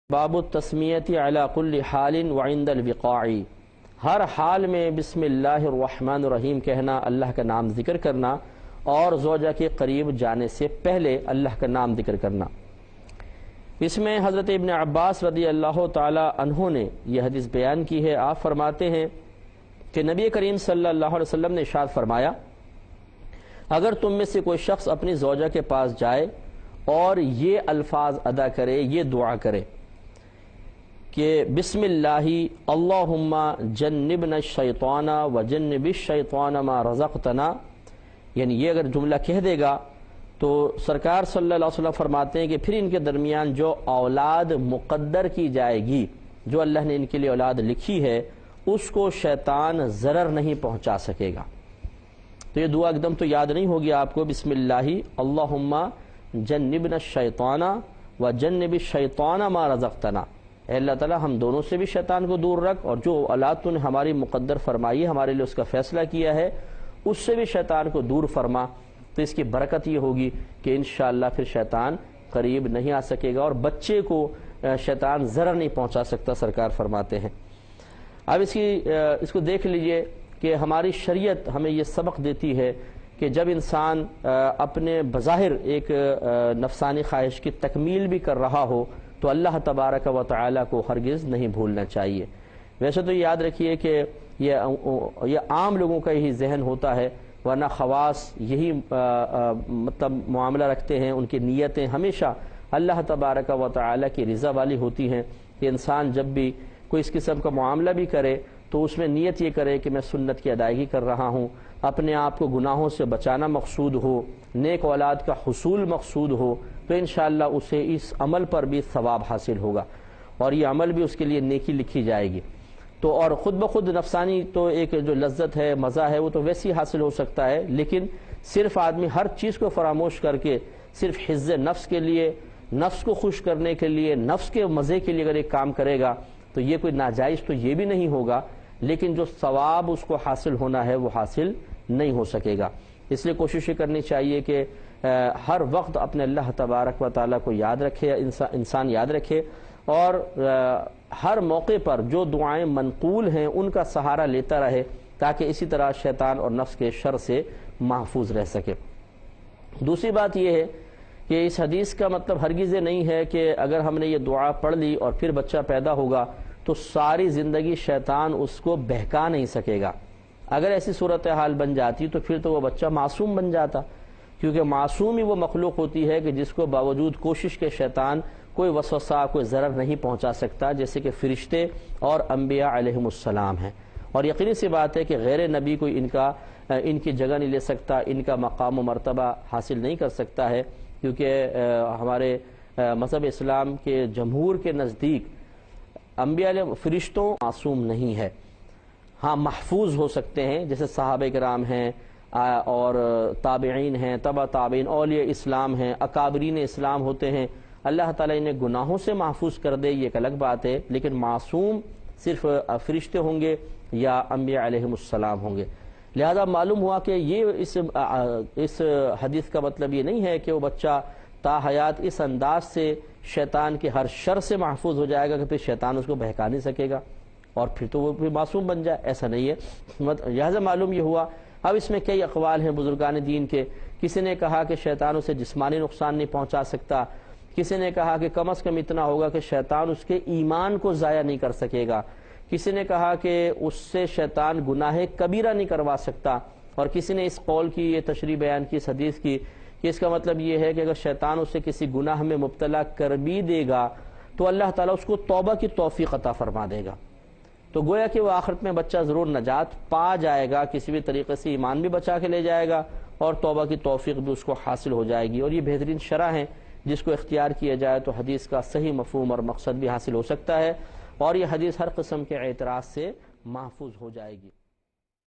باب التسمیت علی کل حال وعند الوقاع، ہر حال میں بسم اللہ الرحمن الرحیم کہنا، اللہ کا نام ذکر کرنا، اور زوجہ کے قریب جانے سے پہلے اللہ کا نام ذکر کرنا۔ اس میں حضرت ابن عباس رضی اللہ تعالی عنہ نے یہ حدیث بیان کی ہے۔ آپ فرماتے ہیں کہ نبی کریم صلی اللہ علیہ وسلم نے ارشاد فرمایا، اگر تم میں سے کوئی شخص اپنی زوجہ کے پاس جائے اور یہ الفاظ ادا کرے، یہ دعا کرے کہ بسم اللہ اللہم جنبنا الشیطان وجنب الشیطان ما رزقتنا، یعنی یہ اگر جملہ کہہ دے گا تو سرکار صلی اللہ علیہ وسلم فرماتے ہیں کہ پھر ان کے درمیان جو اولاد مقدر کی جائے گی، جو اللہ نے ان کے لیے اولاد لکھی ہے، اس کو شیطان ضرر نہیں پہنچا سکے گا۔ تو یہ دعا ایک دم تو یاد نہیں ہوگی آپ کو، بسم اللہ اللہم جنبنا الشیطان وجنب الشیطان ما رزقتنا، اے اللہ تعالیٰ ہم دونوں سے بھی شیطان کو دور رکھ، اور جو اولاد تو نے ہماری مقدر فرمائی ہے، ہمارے لیے اس کا فیصلہ کیا ہے، اس سے بھی شیطان کو دور فرما۔ تو اس کی برکت یہ ہوگی کہ انشاءاللہ پھر شیطان قریب نہیں آ سکے گا، اور بچے کو شیطان ضرر نہیں پہنچا سکتا، سرکار فرماتے ہیں۔ اب اس کو دیکھ لیجئے کہ ہماری شریعت ہمیں یہ سبق دیتی ہے کہ جب انسان اپنے بظاہر ایک نفسانی خواہش کی تکمیل بھی کر رہا ہو تو اللہ تبارک و تعالی کو ہرگز نہیں بھولنا چاہیے۔ ویسے تو یاد رکھیے کہ یہ عام لوگوں کا یہی ذہن ہوتا ہے، ورنہ خواص یہی مطلب معاملہ رکھتے ہیں، ان کی نیتیں ہمیشہ اللہ تبارک و تعالی کی رضا والی ہوتی ہیں۔ کہ انسان جب بھی کوئی اس قسم کا معاملہ بھی کرے تو اس میں نیت یہ کرے کہ میں سنت کی ادائیگی کر رہا ہوں، اپنے آپ کو گناہوں سے بچانا مقصود ہو، نیک اولاد کا حصول مقصود ہو، تو انشاءاللہ اسے اس عمل پر بھی ثواب حاصل ہوگا، اور یہ عمل بھی اس کے لیے نیکی لکھی جائے گی۔ تو اور خود بخود نفسانی تو ایک جو لذت ہے، مزہ ہے، وہ تو ویسی حاصل ہو سکتا ہے، لیکن صرف آدمی ہر چیز کو فراموش کر کے صرف حفظ نفس کے لیے، نفس کو خوش کرنے کے لیے، نفس کے مزے کے لیے اگر ایک کام کرے گا تو یہ کوئی ناجائز تو یہ بھی نہیں ہوگا، لیکن جو ثواب اس کو حاصل ہونا ہے وہ حاصل نہیں ہو سکے گا۔ اس لیے کوشش کرنی چاہیے کہ ہر وقت اپنے اللہ تبارک و تعالیٰ کو یاد رکھے، انسان یاد رکھے، اور ہر موقع پر جو دعائیں منقول ہیں ان کا سہارا لیتا رہے، تاکہ اسی طرح شیطان اور نفس کے شر سے محفوظ رہ سکے۔ دوسری بات یہ ہے کہ اس حدیث کا مطلب ہرگز نہیں ہے کہ اگر ہم نے یہ دعا پڑھ لی اور پھر بچہ پیدا ہوگا تو ساری زندگی شیطان اس کو بہکا نہیں سکے گا۔ اگر ایسی صورتحال بن جاتی تو پھر تو وہ بچہ معصوم بن جاتا، کیونکہ معصوم ہی وہ مخلوق ہوتی ہے کہ جس کو باوجود کوشش کے شیطان کوئی وسوسہ، کوئی ضرر نہیں پہنچا سکتا، جیسے کہ فرشتے اور انبیاء علیہم السلام ہیں۔ اور یقینی سی بات ہے کہ غیر نبی کوئی ان کی جگہ نہیں لے سکتا، ان کا مقام و مرتبہ حاصل نہیں کر سکتا ہے، کیونکہ ہمارے مذہب اسلام کے جمہور کے نزدیک انبیاء علیہ فرشتوں معصوم نہیں ہے۔ ہاں محفوظ ہو سکتے ہیں، جیسے صحابہ کرام ہیں، اور تابعین ہیں، تبع تابعین، اولیاء اسلام ہیں، اکابرین اسلام ہوتے ہیں، اللہ تعالیٰ انہیں گناہوں سے محفوظ کر دے، یہ ایک الگ بات ہے، لیکن معصوم صرف فرشتے ہوں گے یا انبیاء علیہم السلام ہوں گے۔ لہذا معلوم ہوا کہ یہ اس حدیث کا مطلب یہ نہیں ہے کہ وہ بچہ تا حیات اس انداز سے شیطان کے ہر شر سے محفوظ ہو جائے گا کہ پھر شیطان اس کو بہکا نہیں سکے گا اور پھر تو وہ بھی معصوم بن جائے، ایسا نہیں ہے۔ لہذا معلوم یہ ہوا۔ اب اس میں کئی اقوال ہیں بزرگان دین کے۔ کسی نے کہا کہ شیطان اسے جسمانی نقصان نہیں پہنچا سکتا، کسی نے کہا کہ کم از کم اتنا ہوگا کہ شیطان اس کے ایمان کو ضائع نہیں کر سکے گا، کسی نے کہا کہ اس سے شیطان گناہ کبیرہ نہیں کروا سکتا، اور کسی نے اس قول کی یہ تشریح بیان کی اس حدیث کی کہ اس کا مطلب یہ ہے کہ اگر شیطان اسے کسی گناہ میں مبتلا کر بھی دے گا تو اللہ تعالیٰ اس کو توبہ کی توفیق عطا فرما دے گا، تو گویا کہ وہ آخرت میں بچہ ضرور نجات پا جائے گا، کسی بھی طریقے سے ایمان بھی بچا کے لے جائے گا اور توبہ کی توفیق بھی اس کو حاصل ہو جائے گی۔ اور یہ بہترین شرح ہیں جس کو اختیار کیا جائے تو حدیث کا صحیح مفہوم اور مقصد بھی حاصل ہو سکتا ہے، اور یہ حدیث ہر قسم کے اعتراض سے محفوظ ہو جائے گی۔